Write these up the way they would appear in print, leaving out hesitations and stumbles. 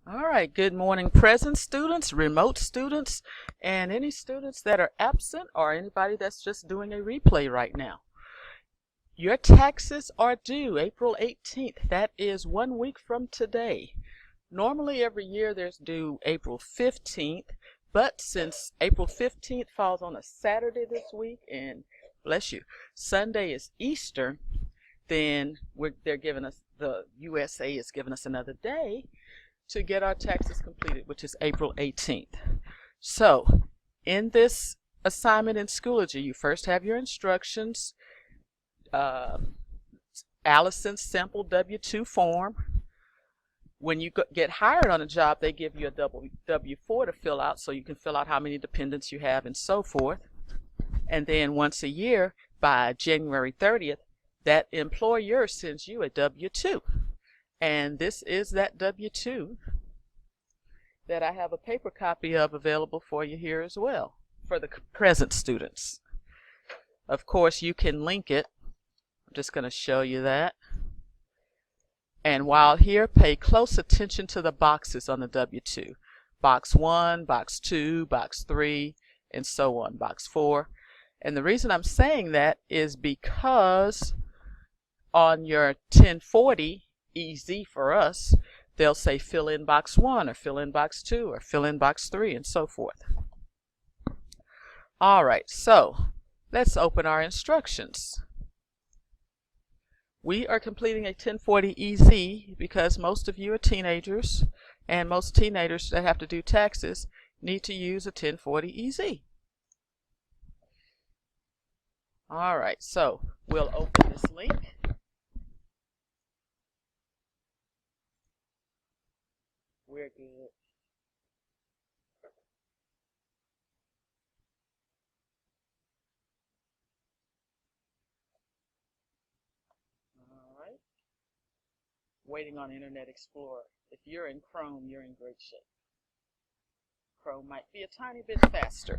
All right, good morning, present students, remote students, and any students that are absent or anybody that's just doing a replay right now. Your taxes are due April 18th. That is 1 week from today. Normally every year there's due April 15th, but since April 15th falls on a Saturday this week, and bless you, Sunday is Easter, then they're giving us, the USA is giving us another day to get our taxes completed, which is April 18th. So in this assignment in Schoology, you first have your instructions, Allison's sample W-2 form. When you get hired on a job, they give you a W-4 to fill out, so you can fill out how many dependents you have and so forth. And then once a year, by January 30th, that employer sends you a W-2. And this is that W-2 that I have a paper copy of available for you here as well for the present students. Of course, you can link it. I'm just going to show you that. And while here, pay close attention to the boxes on the W-2. Box 1, Box 2, Box 3, and so on, Box 4. And the reason I'm saying that is because on your 1040, EZ for us, they'll say fill in box 1 or fill in box 2 or fill in box 3 and so forth. All right, so let's open our instructions. We are completing a 1040 EZ because most of you are teenagers, and most teenagers that have to do taxes need to use a 1040 EZ. All right, so we'll open this link. We're good. All right. Waiting on Internet Explorer. If you're in Chrome, you're in great shape. Chrome might be a tiny bit faster.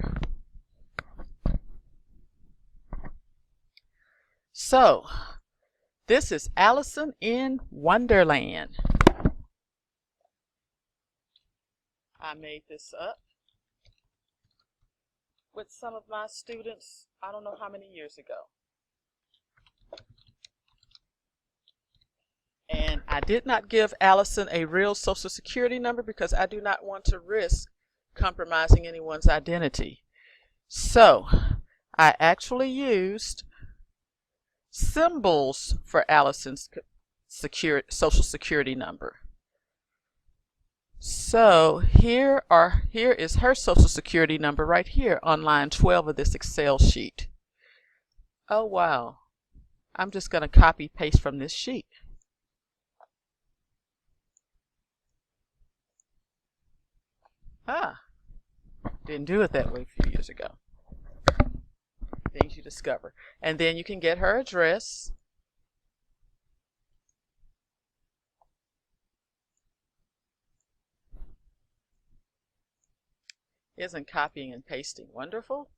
So, this is Allison in Wonderland. I made this up with some of my students, I don't know how many years ago. And I did not give Allison a real Social Security number because I do not want to risk compromising anyone's identity. So, I actually used symbols for Allison's Social Security number. So here is her Social Security number right here on line 12 of this Excel sheet. Oh wow, I'm just going to copy paste from this sheet. Didn't do it that way a few years ago. Things you discover. And then you can get her address. Isn't copying and pasting wonderful?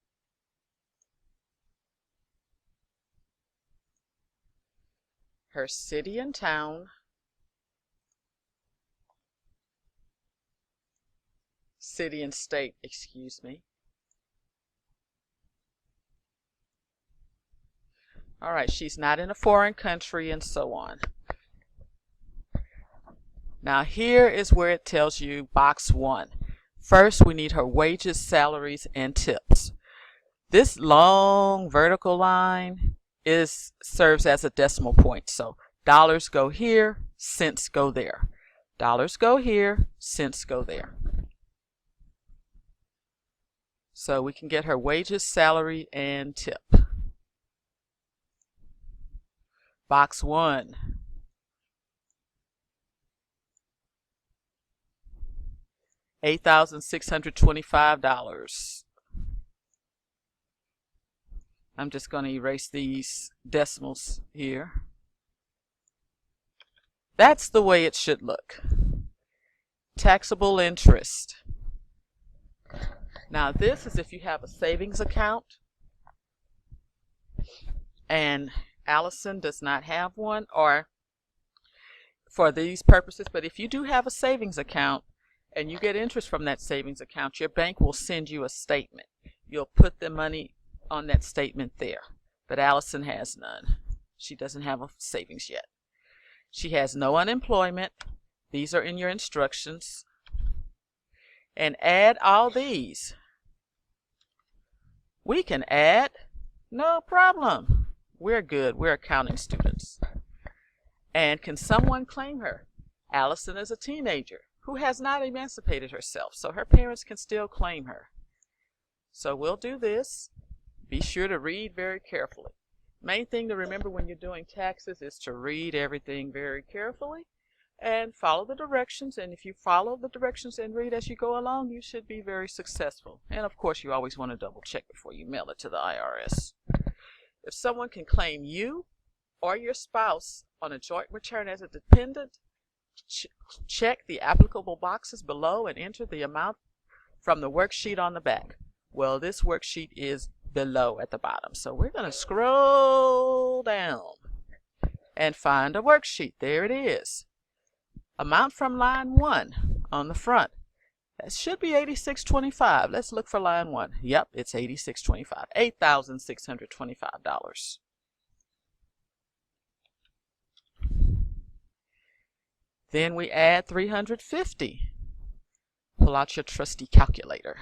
Her city and town. City and state, excuse me. All right, she's not in a foreign country and so on. Now here is where it tells you box 1. First, we need her wages, salaries, and tips. This long vertical line serves as a decimal point. So dollars go here, cents go there. Dollars go here, cents go there. So we can get her wages, salary, and tip. Box 1. $8,625. I'm just going to erase these decimals here. That's the way it should look. Taxable interest. Now this is if you have a savings account and Allison does not have one, or for these purposes, but if you do have a savings account, and you get interest from that savings account, your bank will send you a statement. You'll put the money on that statement there. But Allison has none. She doesn't have a savings yet. She has no unemployment. These are in your instructions. And add all these. We can add, no problem. We're good. We're accounting students. And can someone claim her? Allison is a teenager who has not emancipated herself, so her parents can still claim her. So we'll do this. Be sure to read very carefully. Main thing to remember when you're doing taxes is to read everything very carefully and follow the directions. And if you follow the directions and read as you go along, you should be very successful. And of course, you always want to double check before you mail it to the IRS. If someone can claim you or your spouse on a joint return as a dependent, check the applicable boxes below and enter the amount from the worksheet on the back. Well, this worksheet is below at the bottom. So we're going to scroll down and find a worksheet. There it is. Amount from line 1 on the front. That should be $86.25. Let's look for line 1. Yep, it's $86.25. $8,625. Then we add $350. Pull out your trusty calculator.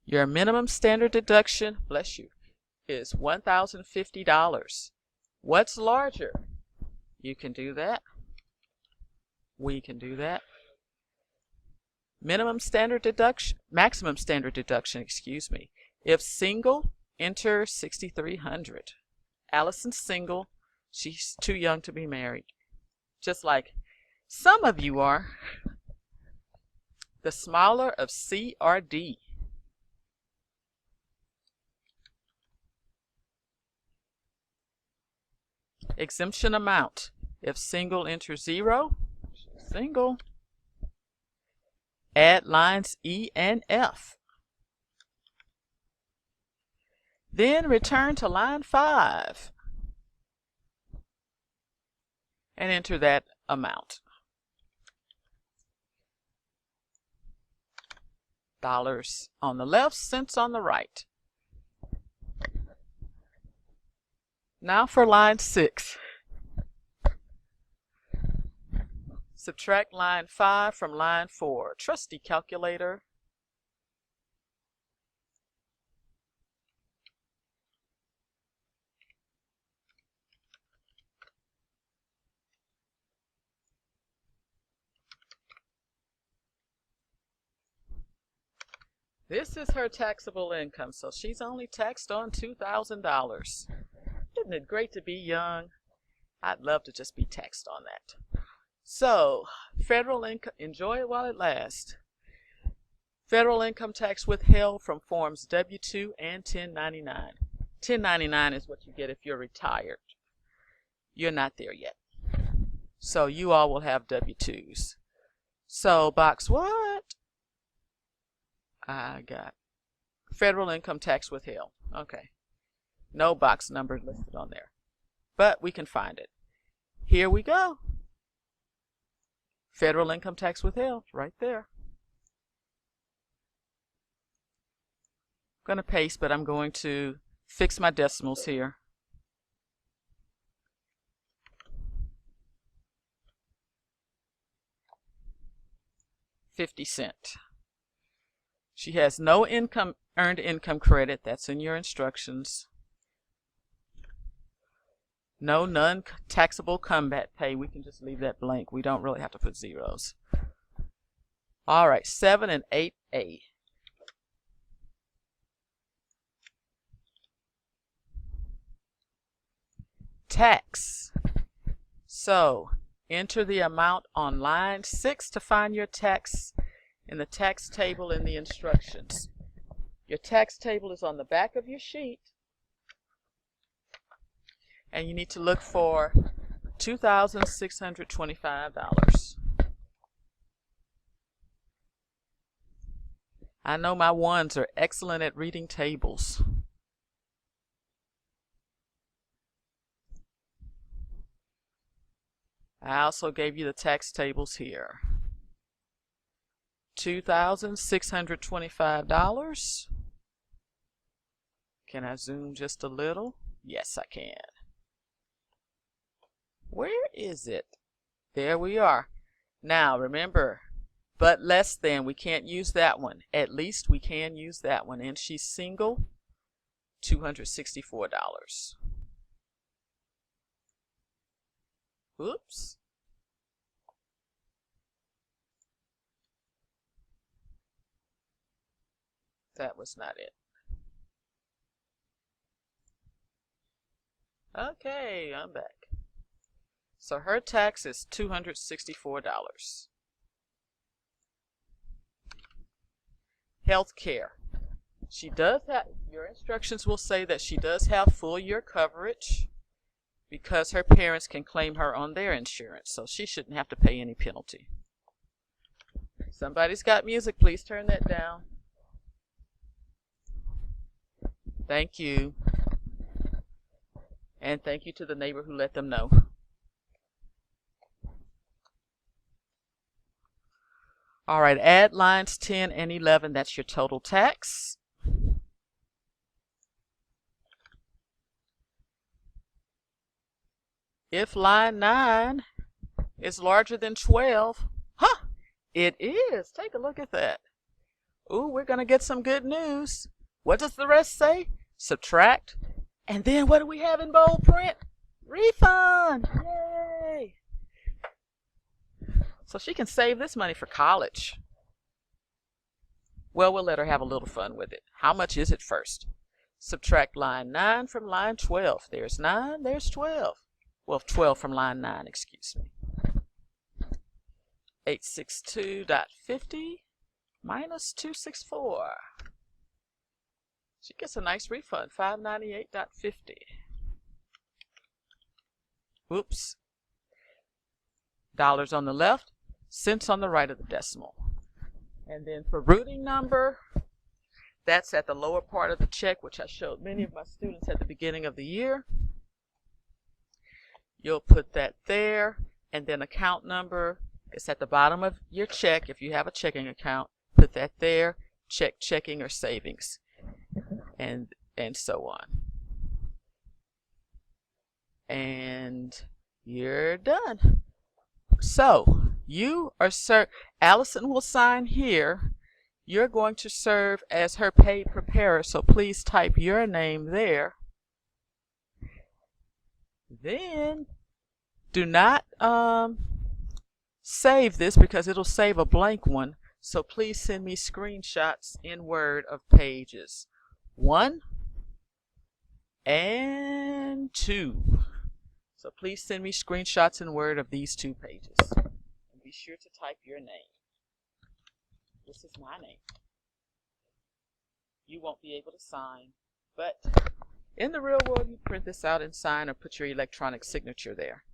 Your minimum standard deduction, bless you, is $1,050. What's larger? You can do that. We can do that. Maximum standard deduction, excuse me. If single, enter $6,300. Allison's single. She's too young to be married. Just like some of you are. The smaller of C or D. Exemption amount. If single, enter 0. Single. Add lines E and F. Then return to line 5 and enter that amount. Dollars on the left, cents on the right. Now for line 6. Subtract line 5 from line 4. Trusty calculator. This is her taxable income, so she's only taxed on $2,000. Isn't it great to be young? I'd love to just be taxed on that. So, federal income, enjoy it while it lasts. Federal income tax withheld from forms W-2 and 1099. 1099 is what you get if you're retired. You're not there yet. So you all will have W-2s. So box what? I got federal income tax withheld. Okay. No box number listed on there. But we can find it. Here we go. Federal income tax withheld, right there. I'm going to paste, but I'm going to fix my decimals here. $0.50. She has no earned income credit. That's in your instructions. No non-taxable combat pay. We can just leave that blank. We don't really have to put zeros. All right, 7 and 8A. Tax. So, enter the amount on line 6 to find your tax in the tax table in the instructions. Your tax table is on the back of your sheet. And you need to look for $2,625. I know my ones are excellent at reading tables. I also gave you the tax tables here. $2,625. Can I zoom just a little? Yes, I can. Where is it? There we are. Now remember, but less than, we can't use that one. At least we can use that one. And she's single, $264. Oops. That was not it. Okay, I'm back. So her tax is $264. Health care. She does have, your instructions will say that she does have full year coverage because her parents can claim her on their insurance, so she shouldn't have to pay any penalty. Somebody's got music, please turn that down. Thank you. And thank you to the neighbor who let them know. All right, add lines 10 and 11. That's your total tax. If line 9 is larger than 12, it is. Take a look at that. Ooh, we're going to get some good news. What does the rest say? Subtract. And then what do we have in bold print? Refund. Yay. So she can save this money for college. Well, we'll let her have a little fun with it. How much is it first? Subtract line 9 from line 12. There's 9, there's 12. Well, 12 from line 9, excuse me. 862.50 minus 264. She gets a nice refund, $598.50. Oops. Dollars on the left, cents on the right of the decimal. And then for routing number, that's at the lower part of the check, which I showed many of my students at the beginning of the year. You'll put that there, and then account number is at the bottom of your check. If you have a checking account, put that there, check, checking, or savings, and so on. And you're done. So you are Allison will sign here. You're going to serve as her paid preparer, so please type your name there. Then do not save this because it'll save a blank one. So please send me screenshots in Word of pages 1 and 2. So please send me screenshots in Word of these 2 pages. And be sure to type your name. This is my name. You won't be able to sign, but in the real world, you print this out and sign or put your electronic signature there.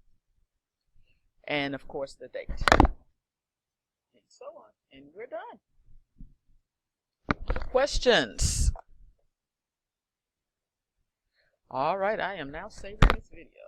And of course, the date. And so on. And we're done. Questions? All right, I am now saving this video.